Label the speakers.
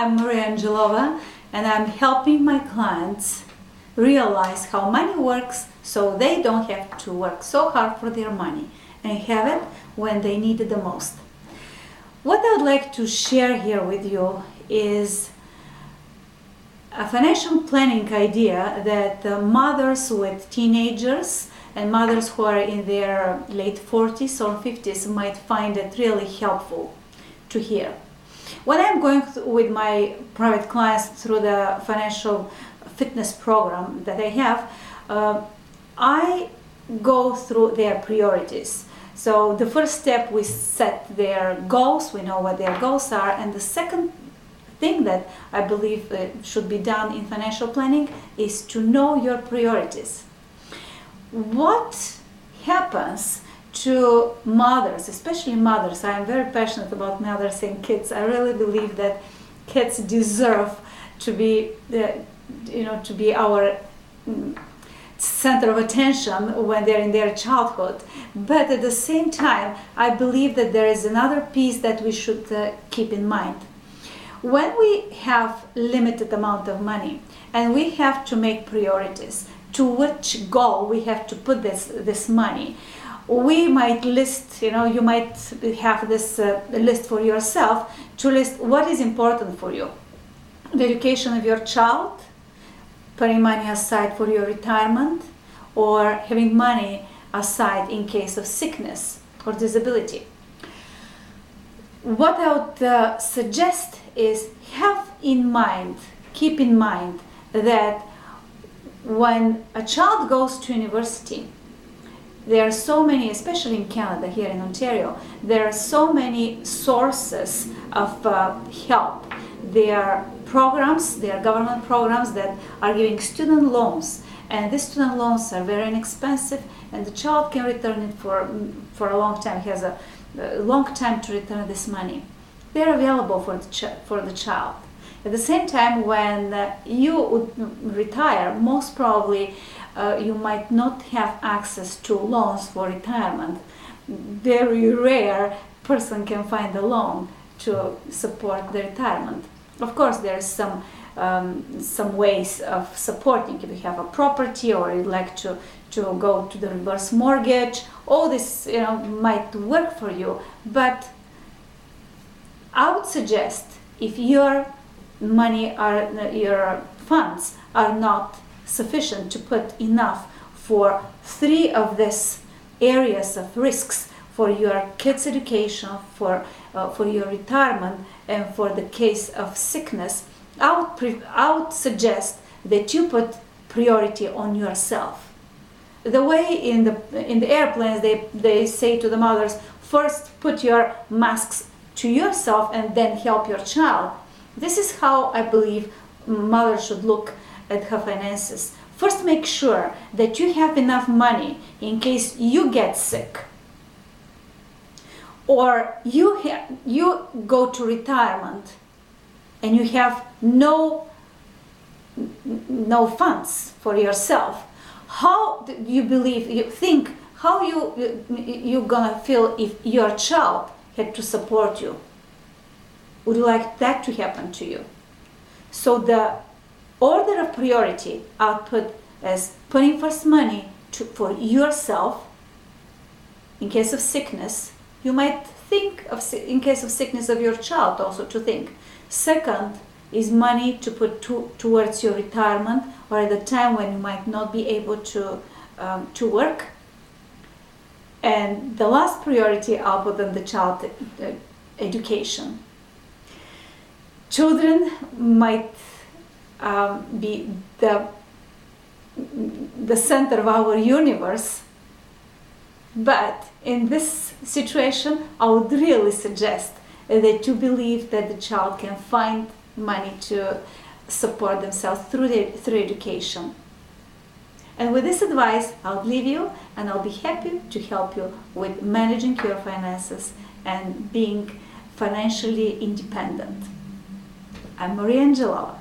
Speaker 1: I'm Angelova, and I'm helping my clients realize how money works so they don't have to work so hard for their money and have it when they need it the most. What I would like to share here with you is a financial planning idea that mothers with teenagers and mothers who are in their late 40s or 50s might find it really helpful to hear. When I'm going with my private clients through the financial fitness program that I have, I go through their priorities. So the first step, we set their goals, we know what their goals are, and the second thing that I believe should be done in financial planning is to know your priorities. What happens to mothers, especially mothers? I am very passionate about mothers and kids. I really believe that kids deserve to be to be our center of attention when they're in their childhood. But at the same time, I believe that there is another piece that we should keep in mind. When we have limited amount of money and we have to make priorities, to which goal we have to put this money, we might list, you might have this list for yourself to list what is important for you. The education of your child, putting money aside for your retirement, or having money aside in case of sickness or disability. What I would suggest is keep in mind that when a child goes to university, there are so many, especially in Canada, here in Ontario, there are so many sources of help. There are programs, there are government programs that are giving student loans, and these student loans are very inexpensive, and the child can return it for a long time. He has a long time to return this money. They are available for the child. At the same time, when you would retire, most probably you might not have access to loans for retirement. Very rare person can find a loan to support the retirement. Of course, there is some ways of supporting. If you have a property or you'd like to go to the reverse mortgage, all this might work for you. But I would suggest, if your your funds are not sufficient to put enough for 3 of these areas of risks, for your kids' education, for your retirement, and for the case of sickness, I would suggest that you put priority on yourself. The way in the airplanes they say to the mothers, first put your masks to yourself and then help your child. This is how I believe mother should look at her finances. First, make sure that you have enough money in case you get sick, or you go to retirement and you have no funds for yourself. How do you think how you gonna feel if your child had to support you? Would you like that to happen to you? So the order of priority I'll put as putting first money for yourself in case of sickness. You might think of, in case of sickness of your child, also to think. Second is money to put towards your retirement, or at the time when you might not be able to work. And the last priority I'll put on the child education. Children might be the center of our universe, but in this situation, I would really suggest that you believe that the child can find money to support themselves through education. And with this advice, I'll leave you, and I'll be happy to help you with managing your finances and being financially independent. I'm Angelova.